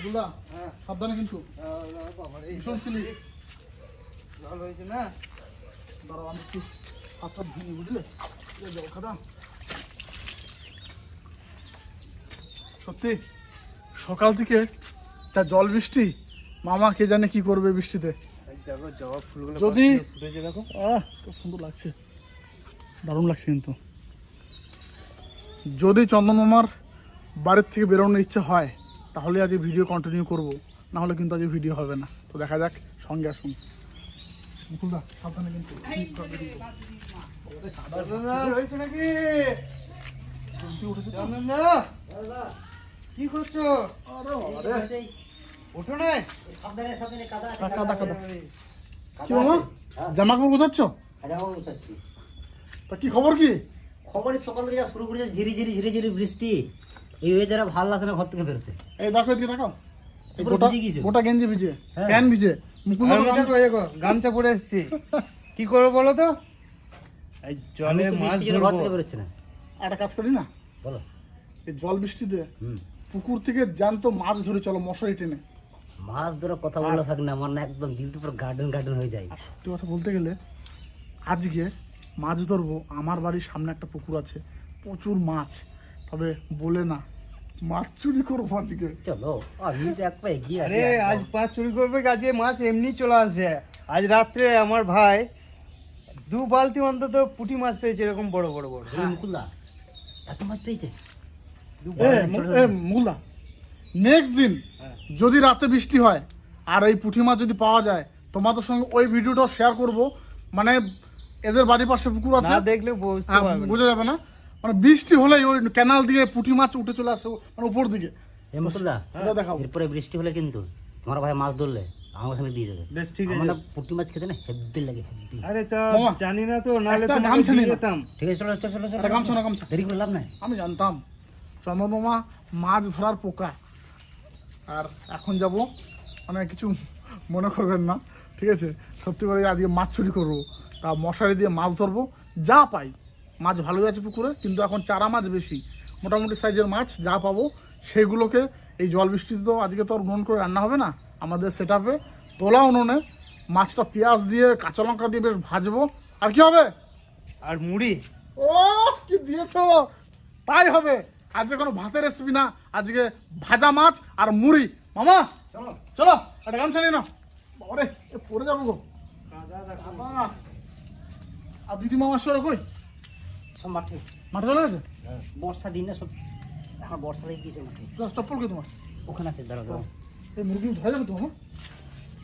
বুঝলা? সাবধানে কিন্তু ভীষণ ছিলি জল হয়েছে না। দাঁড়াও আমি একটু হাতটা ধুয়ে নিই, বুঝলে? জল খাদা সত্যি সকাল থেকে তা জল বৃষ্টি, মামা কে জানে কি করবে বৃষ্টিতে। দেখো জবা ফুলগুলো যদি ফুটেছে, দেখো খুব সুন্দর লাগছে, দারুণ লাগছে। কিন্তু যদি চন্দন মামার বাড়ির থেকে বেরোনোর ইচ্ছা হয় তাহলে আজ ভিডিও কন্টিনিউ করব, না হলে কিন্তু আজ ভিডিও হবে না। তো দেখা যাক, সঙ্গে আসুন। মুকুলদা সাবধানে কিন্তু রয়েছে নাকি? চন্দনদা কি করছো? ওঠো না, কাদা কাদা। কি মামা জামা কাপড় গোছাচ্ছ? তা কি খবর? কি খবরই সকাল থেকে যা শুরু করেছে, ঝিরি ঝিরি ঝিরি ঝিরি বৃষ্টি। এই ওয়েদারে ভালো লাগছে না ঘর থেকে বেরোতে। এই দেখো, এদিকে দেখো, পুরো ভিজে গেছে। গোটা গেঞ্জি ভিজে, হ্যাঁ। প্যান্ট ভিজে। মুকুলদা গামছা পরে এসছি, কি করবো বলো তো? এই আমি জলে তো মাছ বৃষ্টির জন্য ঘর ধরবো। থেকে বেরোচ্ছে না। একটা কাজ করি না, বলো। এই জল বৃষ্টিতে হুম, পুকুর থেকে জ্যান্ত মাছ ধরে চলো, মশারি টেনে। মাছ ধরে কথা বলে থাক না, আমার না একদম দিল তো পুরো গার্ডেন গার্ডেন হয়ে যায়। আর সত্যি কথা বলতে গেলে আজকে মাছ ধরবো। আমার বাড়ির সামনে একটা পুকুর আছে, প্রচুর মাছ। তবে বলে না, মাছ চুরি করবো আজকে। চলো, আমি তো এক পা এগিয়ে আছি। আরে আজ মাছ চুরি করবে, আজকে মাছ এমনি চলে আসবে। আজ রাত্রে আমার ভাই 2 বালতি অন্তত পুঁটি মাছ পেয়েছে, এরকম বড় বড় বড়। মুকুলদা এত মাছ পেয়েছে? মুলা নেক্সট দিন হ্যাঁ। যদি রাতে বৃষ্টি হয় আর এই পুঁটি মাছ যদি পাওয়া যায়, তোমাদের সঙ্গে ওই ভিডিওটাও শেয়ার করব। মানে এদের বাড়ির পাশে পুকুর আছে, না দেখলে বুঝতে পারবে না। বোঝা যাবে না। মানে বৃষ্টি হলেই ওই ক্যানাল দিয়ে পুঁটি মাছ উঠে চলে আসে, মানে উপর দিকে। এ মুকুলদা, এটা দেখাবো। এরপরে বৃষ্টি হলে কিন্তু তোমার ভাই মাছ ধরলে আমার সঙ্গে দিয়ে যাবে। বেশ ঠিক আমার আছে। না পুঁটি মাছ খেতে না হেব্বি লাগে, হেব্বি। আরে তো মামা, জানি না তো, নাহলে একটা তোমাকে গামছা দিয়ে নিয়ে নাও। যেতাম। ঠিক আছে, চলো চলো চলো একটা গামছা না, গামছা। দেরি করে লাভ নাই। আমি জানতাম চন্দন মামা মাছ ধরার পোকা। আর এখন যাব, মানে কিছু মনে করবেন না, ঠিক আছে? সত্যি করে আজকে মাছ চুরি করবো, তা মশারি দিয়ে মাছ ধরবো। যা পাই, মাছ ভালোই আছে পুকুরে, কিন্তু এখন চারা মাছ বেশি, মোটামুটি সাইজের মাছ যা পাবো সেগুলোকে এই জল বৃষ্টিতে তো আজকে তো আর উনুন করে রান্না হবে না। আমাদের সেট আপে তোলা উনুনে মাছটা পেঁয়াজ দিয়ে কাঁচা লঙ্কা দিয়ে বেশ ভাজবো। আর কি হবে? আর মুড়ি। ও কি দিয়েছো, তাই হবে। আজকে কোনো ভাতের রেসিপি না, আজকে ভাজা মাছ আর মুড়ি। মামা চলো চলো, একটা গামছা নিয়ে নাও। বাবারে, এ পড়ে যাবো গো। বাবা, আর দিদি মামা সরে কই? সব মাঠে। মাঠে চলে গেছে? বর্ষা দিন না, সব এখন বর্ষা লেগে গেছে মাঠে। চপ্পল কে তোমার? ওখানে আছে, দাঁড়া দাঁড়া। এই মুরগি ধরা যাবে তো মামা?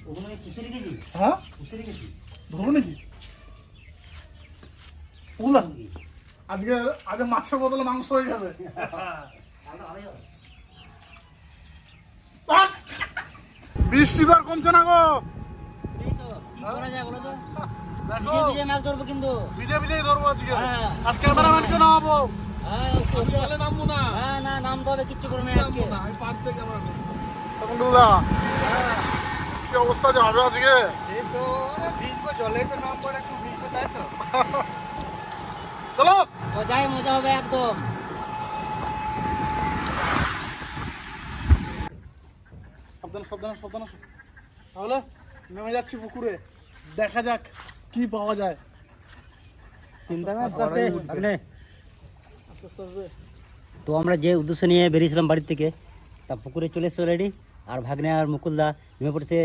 ওগুলো আমি পুষে রেখেছি, হ্যাঁ, পুষে রেখেছি। ধরবো নাকি? ওগুলা আজকে আজকে মাছের বদলে মাংস হয়ে যাবে। বৃষ্টি তো আর কমছে না গো। এই তো, কি করা যায় বলো তো? দেখো, ভিজে ভিজে মাছ ধরবো কিন্তু। ভিজে ভিজেই ধরবো আজকে। হ্যাঁ। আর ক্যামেরাম্যানকে নামাবো। হ্যাঁ, না নামতে হবে, কিচ্ছু করবে না আজকে। তপনদা, কি অবস্থা যে হবে আজকে? এই তো ভিজবো, জলে তো নাম পড়ে একটু ভিজবো, তাই তো। চলো। মজাই মজা হবে একদম। সাবধানে সাবধানে সাবধানে। তাহলে নেমে যাচ্ছি পুকুরে, দেখা যাক কি পাওয়া যায়। চিন্তা না, আস্তে আস্তে ভাগ্নে। আস্তে আস্তে আসবে। তো আমরা যে উদ্দেশ্য নিয়ে বেরিয়েছিলাম বাড়ি থেকে, তা পুকুরে চলে এসছে অলরেডি। আর ভাগ্নে আর মুকুলদা নেমে পড়ছে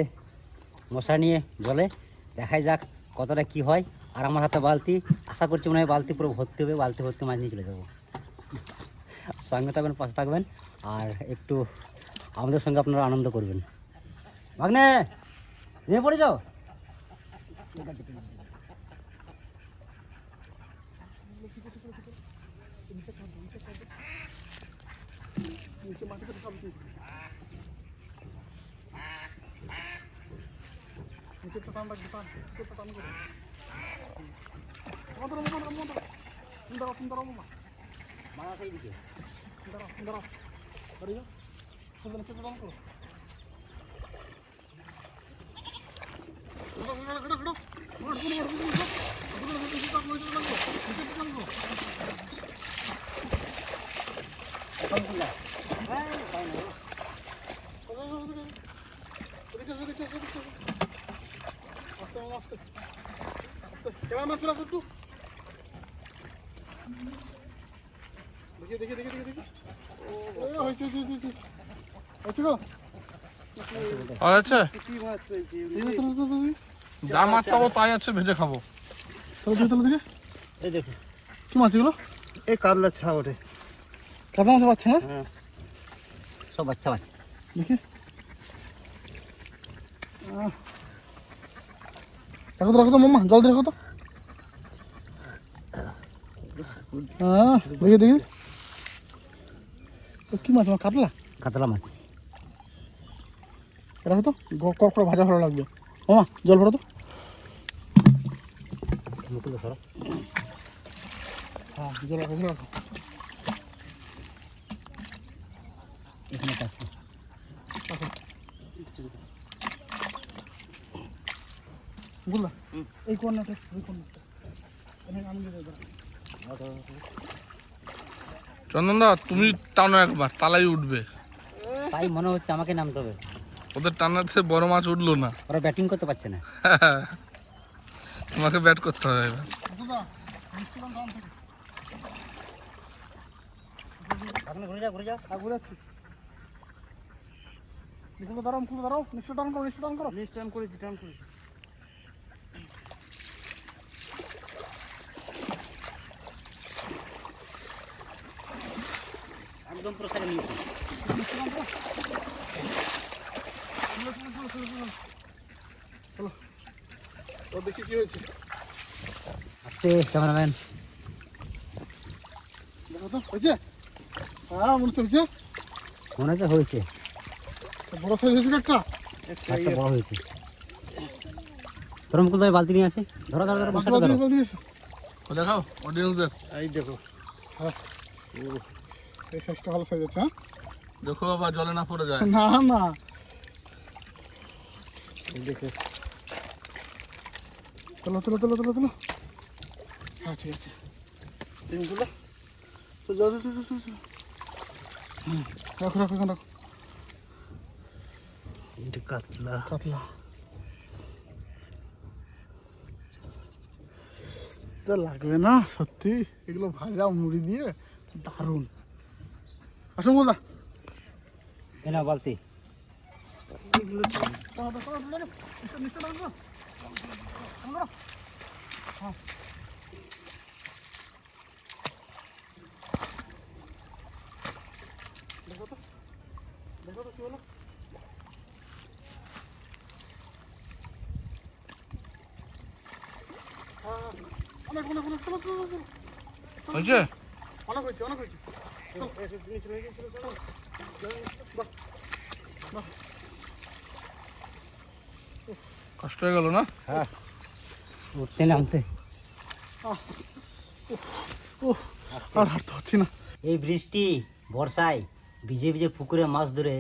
মশা নিয়ে জলে। দেখাই যাক কতটা কি হয়। আর আমার হাতে বালতি, আশা করছি মনে হয় বালতি পুরো ভর্তি হবে, বালতি ভর্তি মাছ নিয়ে চলে যাবো। সঙ্গে থাকবেন, পাশে থাকবেন, আর একটু আমাদের সঙ্গে আপনারা আনন্দ করবেন। ভাগ্নে নেমে পড়ে যাও। নিচে মাটিতে সব দিয়ে নিচে তো টান রাখবে, টান নিচে তো টান করে। দাঁড়াও মারা সেই দিকে। দাঁড়াও দাঁড়িয়ে সুন্দর নিচে তো টান করো। আস্তে মামা আস্তে কেমন মাছ ফেলা একটু দেখি হয়েছে গো আচ্ছা পুঁটি মাছ পেয়েছি যা মাছ পাবো তাই আছে ভেজে খাবো তাহলে দেখে এই দেখো কি মাছ এগুলো এই কাতলা ছা ওঠে কাতলা মাছ পাচ্ছে না হ্যাঁ সব বাচ্চা বাচ্চা দেখি রাখো তো মাম্মা জল দিয়ে রাখো তো দেখি কি মাছ কাতলা কাতলা মাছ রাখো তো কর করে ভাজা ভালো লাগবে মামা জল ভরো তো মুকুল সরো হ্যাঁ জল রাখো এখানে পাচ্ছি বুঝলা এই কর্নারটা ওই কর্নারটা আমি দিয়ে দেবো চন্দনদা তুমি টানো একবার তালাই উঠবে তাই মনে হচ্ছে আমাকে নামতে হবে ওদের টানাতে বড় মাছ উঠলো না ওরা ব্যাটিং করতে পারছে না তোমাকে ব্যাট করতে হবে এবার। আপনি ঘুরে যাও ঘুরে যাচ্ছি খুলে দাঁড়াও নিশ্চয় টান করো নেক্সট টাইম করেছি টান করেছি একদম পুরো সাইডে নিয়ে চলো ও দেখি কি হয়েছে আস্তে ক্যামেরাম্যান দেখো তো হয়েছে হ্যাঁ মনে হচ্ছে মনে হয়েছে বড় সাইজ হয়েছে একটা একটা বড় হয়েছে তোর মুকুল ভাই বালতি নিয়ে আসে ধরো মশাটা ধরো ও দেখাও অডিয়েন্সদের এই দেখো এই সাইজটা ভালো সাইজ আছে হ্যাঁ দেখো বাবা জলে না পড়ে যায় না এই দেখো চলো হ্যাঁ ঠিক আছে তিনগুলো তো যাও রাখো এটা কাতলা কাতলা তো লাগবে না সত্যি এগুলো ভাজা মুড়ি দিয়ে দারুণ আসুন বলদা এনা বালতি এগুলো দেখো তো কি হলো অনেক হয়েছে হয়েছে কষ্ট হয়ে গেল না হ্যাঁ উঠতে নামতে আর হাঁটতে হচ্ছে না এই বৃষ্টি বর্ষায় ভিজে পুকুরে মাছ ধরে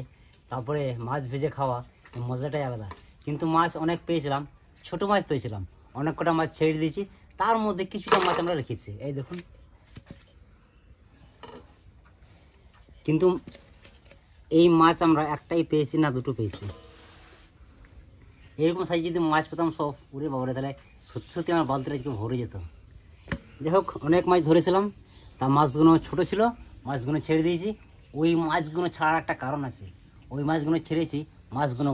তারপরে মাছ ভেজে খাওয়া এই মজাটাই আলাদা কিন্তু মাছ অনেক পেয়েছিলাম ছোট মাছ পেয়েছিলাম অনেক কটা মাছ ছেড়ে দিয়েছি তার মধ্যে কিছুটা মাছ আমরা রেখেছি এই দেখুন কিন্তু এই মাছ আমরা একটাই পেয়েছি না দুটো পেয়েছি এরকম সাইজ যদি মাছ পেতাম সব উড়ে বাবরে তাহলে সত্যি আমার বালতিটা আজকে ভরে যেত যাই হোক অনেক মাছ ধরেছিলাম তা মাছগুলো ছোট ছিল মাছগুলো ছেড়ে দিয়েছি ওই মাছগুলো ছাড়ার একটা কারণ আছে ওই মাছগুলো ছেড়েছি মাছগুলো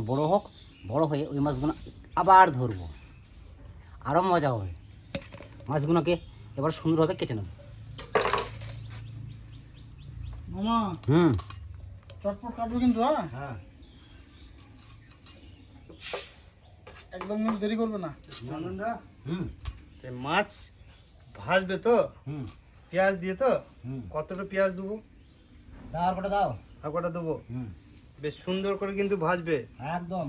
বড় হয়ে ওই মাছগুলো আবার ধরবো আরও মজা হবে মাছগুলোকে এবার সুন্দরভাবে কেটে নেব মামা চটপট কাটবে কিন্তু হ্যাঁ একদম দেরি করবে না মাছ ভাজবে তো পেঁয়াজ দিয়ে তো হুম কতটা পেঁয়াজ দেবো দাও কটা দাও আর কটা দেবো হুম বেশ সুন্দর করে কিন্তু ভাজবে একদম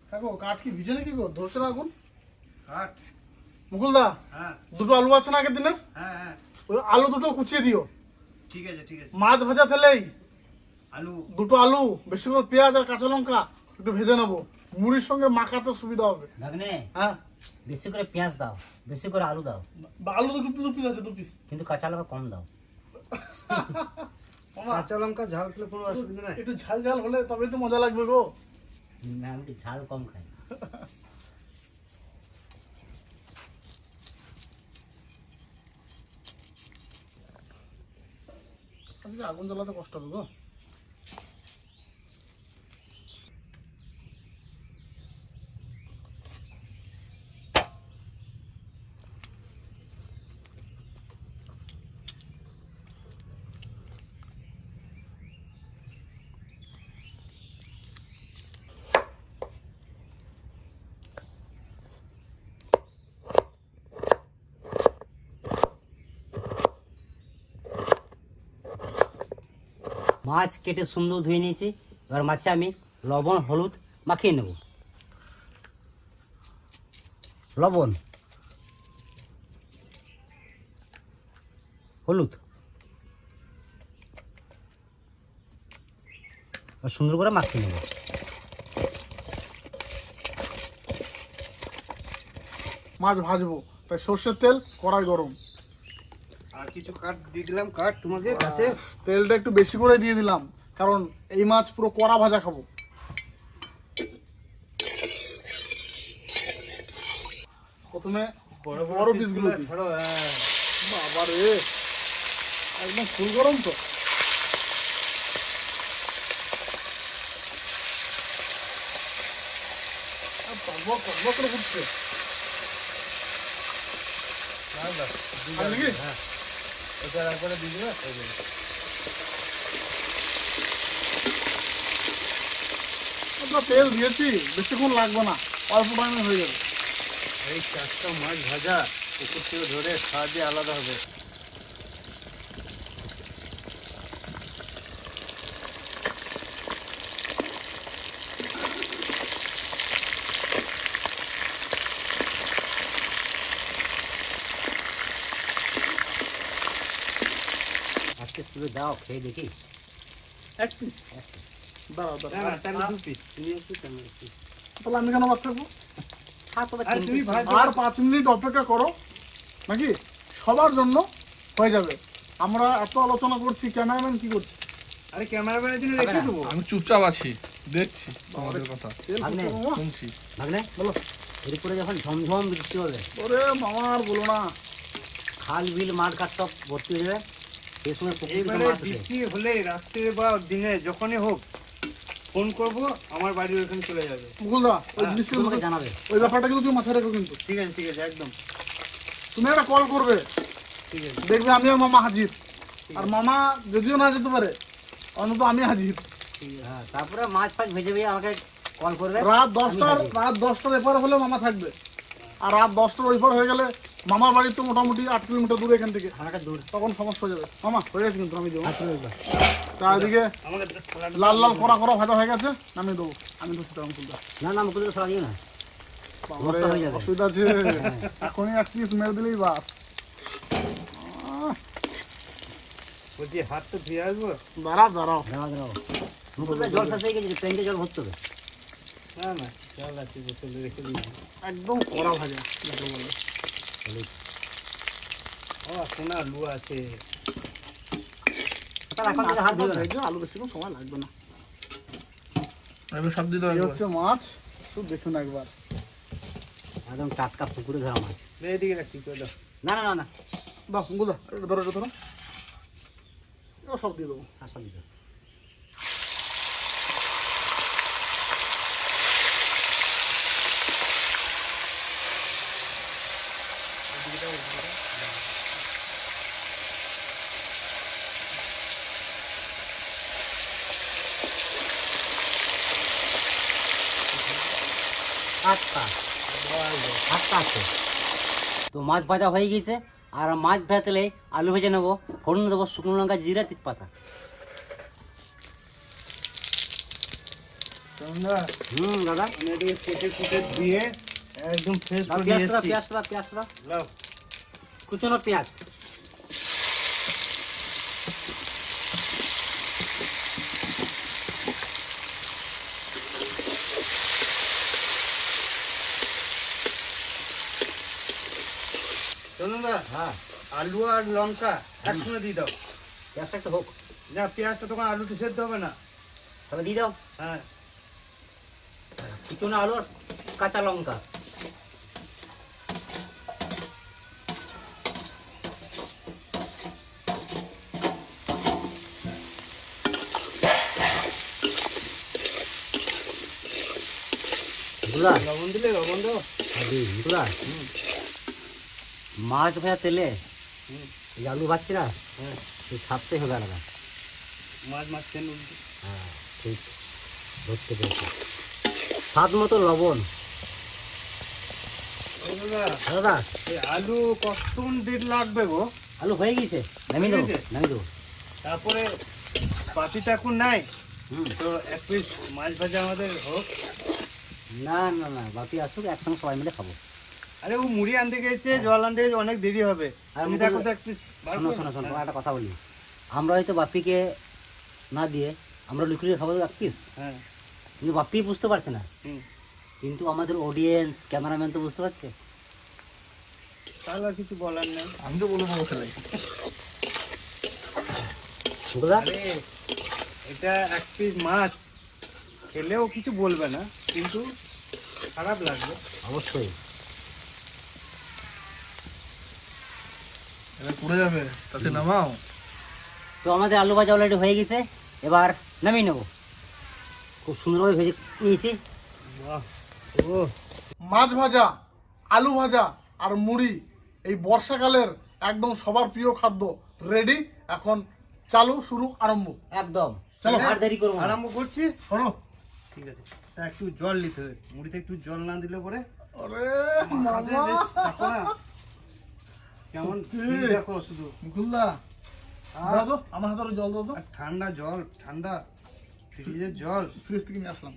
দেখো কাঠ কি ভিজে নাকি গো ধরছে না আগুন কাট মুকুলদা হ্যাঁ দুটো আলু আছে না আগের দিনের হ্যাঁ ওই আলু দুটো কুচিয়ে দিও ঠিক আছে মাছ ভাজা তেলেই আলু দুটো আলু বেশি করে পেঁয়াজ আর কাঁচা লঙ্কা একটু ভেজে নেবো মুড়ির সঙ্গে মাখাতে সুবিধা হবে ভাগ্নে হ্যাঁ বেশি করে পেঁয়াজ দাও বেশি করে আলু দাও বা আলু তো দু পিস আছে 2 পিস কিন্তু কাঁচা লঙ্কা কম দাও মামা কাঁচা লঙ্কা ঝাল খেলে কোনো অসুবিধা নাই। একটু ঝাল ঝাল হলে তবেই তো মজা লাগবে গো। না আমি একটু ঝাল কম খাই। আজকে আগুন জ্বালাতে কষ্ট হবে গো। মাছ কেটে সুন্দর ধুয়ে নিয়েছি, এবার মাছে আমি লবণ হলুদ মাখিয়ে নেব। লবণ হলুদ সুন্দর করে মাখিয়ে নেব। মাছ ভাজবো তাই সর্ষের তেল, কড়াই গরম। আর কিছু কাঠ দিয়ে দিলাম, কাঠ তোমাকে গাছে। তেলটা একটু বেশি করে দিয়ে দিলাম, কারণ এই মাছ পুরো কড়া ভাজা খাবো। প্রথমে বড় পিসগুলো দিই। ছাড়ো। হ্যাঁ। বাবা রে, একদম ফুল গরম তো। আর টকবক টকবক করে ফুটছে। আর বাস, আর নাকি? হ্যাঁ। এটা একবারে দিয়ে দিবে, হয়ে যাবে। আমরা তেল দিয়েছি, বেশিক্ষণ লাগবে না, অল্প টাইমে হয়ে যাবে। এই 4টা মাছ ভাজা পুকুর থেকে ধরে খাওয়া দিয়ে আলাদা হবে। আজকে তুলে দাও, খেয়ে দেখি। এক পিস দাঁড়াও না, দাঁড়াও। না, তাহলে 2 পিস। তুমি একটু তেমন একটু। তাহলে আমি কেন বাদ থাকবো? খা তবে আর তুমি ভাজ। আর 5 মিনিট অপেক্ষা করো, নাকি সবার জন্য হয়ে যাবে। আমরা এত আলোচনা করছি, ক্যামেরাম্যান কি করছে? আরে ক্যামেরাম্যানের জন্য হবে রেখে না। দেবো। আমি চুপচাপ আছি, দেখছি তোমাদের কথা, তেল আপনি- ফুটছে মামা। শুনছি। ভাগনে বলো। এরপরে যখন ঝমঝম বৃষ্টি হবে, ওরে মামা আর বলো না। খাল বিল মাঠ ঘাট সব ভর্তি হয়ে যাবে, সেই সময় পুকুরে এইবারে মাছ উঠে। বৃষ্টি হলে রাত্রে বা দিনে যখনই হোক ফোন করব, আমার বাড়ির ওখানে চলে যাবে। মুকুলদা, ওই হ্যাঁ, জিনিসটা তোমাকে জানাবে। ওই ব্যাপারটা কিন্তু তুমি মাথায় রেখো কিন্তু। ঠিক আছে, ঠিক আছে, একদম তুমি একটা কল করবে, ঠিক আছে। দেখবে আমি আর মামা হাজির। আর মামা যদিও না যেতে পারে, অন্তত আমি হাজির। হ্যাঁ, তারপরে মাছ ফাছ ভেজে ভেজে আমাকে কল করবে। রাত আমি হাজির। 10টার এপার হলে মামা থাকবে, আর রাত 10টার ওই পার হয়ে গেলে মামার বাড়ি তো মোটামুটি 8 কিলোমিটার দূরে এখান থেকে, আমাকে দূর। তখন সমস্যা হয়ে যাবে। মামা হয়ে গেছে কিন্তু, আমি দেবো। হাত তুলে দাও। চারিদিকে আমাকে লাল লাল কড়া কড়া ভাজা হয়ে গেছে, নামিয়ে দেবো। আমি ধরছি তখন তুলতে। না না মুকুল সরা দিও না। বাবারে, সমস্যা হয়ে যাবে। অসুবিধা আছে, এখনই এক পিস মেরে দিলেই বাস। বলছি হাত তো ধুয়ে আসবো। দাঁড়াও দাঁড়াও, দাঁড়াও দাঁড়াও। মুকুল জল শেষ হয়ে গেছে, ট্যাঙ্কে জল ভরতে হবে। না না, চল আছে, বোতলে রেখে দিই। একদম কড়া ভাজা যাকে বলে। ও সোনা আলু আছে। তাহলে এখন থেকে হাত ধুবে না। ভেজে আলু বেশিক্ষণ সময় লাগবে না। এবার সব দিয়ে দাও এই একবার। হচ্ছে মাছ, শুধু দেখুন একবার। একদম টাটকা পুকুরে ধরা মাছ। এদিকে রাখি, করে দাও। না না না না, দাও মুকুলদা, এটা ধরো, এটা ধরো। এবার সব দিয়ে দেবো। আসল দিতে। আটটা আটটা আছে। তো মাছ ভাজা হয়ে গেছে, আর মাছ ভাজলে আলু ভেজে নেবো। ফোড়ন দেবো শুকনো লঙ্কা, জিরা, তেজপাতা। সোনা, দাদা আমি এটাকে কেটে কুটে দিয়ে একদম ফ্রেশ দাও, করে পেঁয়াজ দিয়েছি। দাও, পেঁয়াজ দাও, পেঁয়াজ দাও, লাও। কুচনো পেঁয়াজ। সোনা, হ্যাঁ, আলু আর লঙ্কা একসঙ্গে দিয়ে দাও। পেঁয়াজটা একটু হোক। না পেঁয়াজটা তখন আলুটা সেদ্ধ হবে না। তবে দিয়ে দাও হ্যাঁ কিছু না, আলু আর কাঁচা লঙ্কা। মুকুলদা, লবণ দিলে লবণ দাও। মুকুলদা, মাছ ভাজা তেলে এই আলু ভাজছি না, হ্যাঁ এই স্বাদটাই হবে আলাদা। মাছ মাছখানে উল্টে হ্যাঁ ঠিক ধরতে পেরেছি। স্বাদ মতো লবণ। দাদা এই আলু কতক্ষণ দেরি লাগবে গো? আলু হয়ে গেছে, নামিয়ে দেবো হয়ে গেছে? নামিয়ে দেবো। তারপরে বাপিটা এখন নাই হুম। তো এক পিস মাছ ভাজা আমাদের হোক। না না না, বাপি আসুক, একসঙ্গে সবাই মিলে খাবো। আরে ও মুড়ি আনতে গেছে, জল আনতে গেছে, অনেক দেরি হবে। আর তুমি মুকুল- দেখো তো এক পিস শোনো শোনো শোনো, একটা কথা বলি, আমরা হয়তো বাপিকে না দিয়ে আমরা লুকিয়ে খাবো এক পিস, হ্যাঁ কিন্তু বাপি বুঝতে পারছে না, হুম কিন্তু আমাদের অডিয়েন্স ক্যামেরাম্যান তো বুঝতে পারছে। তাহলে আর কিছু বলার নেই। আমি তো বলে দেবো খেলাই। মুকুলদা, আরে এটা এক পিস মাছ খেলেও কিছু বলবে না, কিন্তু খারাপ লাগবে। অবশ্যই। এটা পুড়ে যাবে, তাতে নামাও। তো আমাদের আলু ভাজা অলরেডি হয়ে গেছে, এবার নামিয়ে নেবো। খুব সুন্দরভাবে ভেজে নিয়েছি। বাহ, ও মাছ ভাজা, আলু ভাজা আর মুড়ি, এই বর্ষাকালের একদম সবার প্রিয় খাদ্য রেডি। এখন চালু, শুরু, আরম্ভ। একদম, চলো। আর দেরি করবো না। আরম্ভ করছি। করো। ঠিক আছে, তা একটু জল নিতে হবে, মুড়িতে একটু জল না দিলে পরে আরে মাখাতে মামা, বেশ দেখো না কেমন সত্যি। ফিল দেখো শুধু। মুকুলদা, দাও তো, আমার হাতে আরো জল দাও তো। আর ঠান্ডা জল, ঠান্ডা ফ্রিজের জল। ফ্রিজ থেকে নিয়ে আসলাম।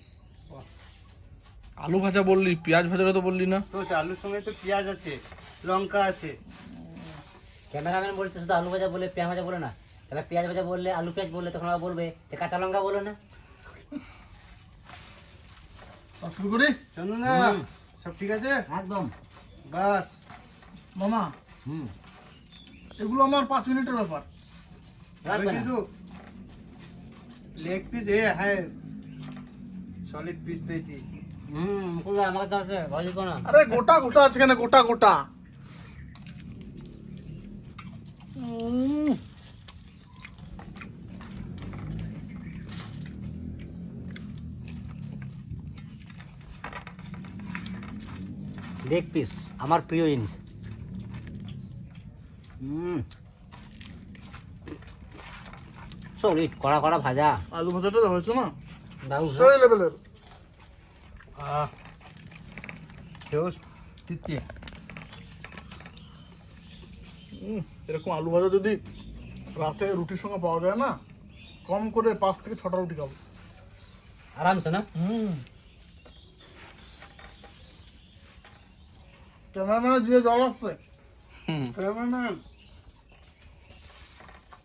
আলু ভাজা বললি, পেঁয়াজ ভাজাটা তো বললি না। তো আলুর সঙ্গে তো পেঁয়াজ আছে, লঙ্কা আছে। ক্যামেরাম্যান বলছে শুধু আলু ভাজা বলে, পেঁয়াজ ভাজা বলে না। তাহলে পেঁয়াজ ভাজা বললে, আলু পেঁয়াজ বললে তখন আবার বলবে যে কাঁচা লঙ্কা বলে না। শুরু করি। জানো না হুম। সব ঠিক আছে? একদম। বাস মামা, হুম, এগুলো আমার 5 মিনিটের ব্যাপার। রাখবে না। কিন্তু লেগ পিস এ হ্যাঁ সলিড পিস দিয়েছি। মুকুলদা, আমার কাছে আছে, ভয় দিত না। আরে গোটা গোটা আছে, কেন গোটা গোটা। লেগ পিস আমার প্রিয় জিনিস। সলিড কড়া কড়া ভাজা, আলু ভাজাটা যা হয়েছে না, দারুণ। সেই লেভেলের। কেউ তৃতীয় এরকম আলু ভাজা যদি রাতে রুটির সঙ্গে পাওয়া যায় না, কম করে 5 থেকে 6টা রুটি খাবো। আরামসে না। ক্যামেরাম্যানের জিভে জল আসছে। হুম। ক্যামেরাম্যান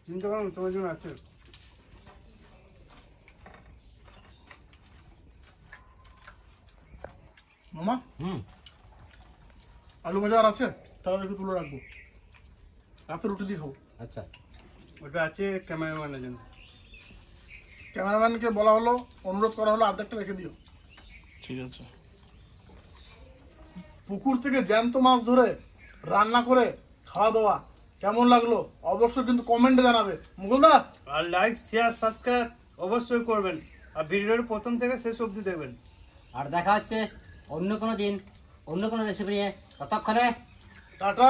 চিন্তা করো না, তোমার জন্য আছে। মামা, হুম, আলু ভাজা আর আছে, তাহলে একটু তুলে রাখবো, রাতে রুটি দিয়ে খাবো। আচ্ছা। ওটা আছে ক্যামেরাম্যানের জন্য। ক্যামেরাম্যানকে বলা হলো, অনুরোধ করা হলো, অর্ধেকটা রেখে দিও। ঠিক আছে। পুকুর থেকে জ্যান্ত মাছ ধরে রান্না করে খাওয়া দাওয়া কেমন লাগলো অবশ্যই কিন্তু কমেন্টে জানাবে। মুকুলদা, আর লাইক শেয়ার সাবস্ক্রাইব অবশ্যই করবেন, আর ভিডিওর প্রথম থেকে শেষ অবধি দেখবেন। আর দেখা হচ্ছে অন্য কোনো দিন, অন্য কোনো রেসিপি নিয়ে। ততক্ষণে টাটা।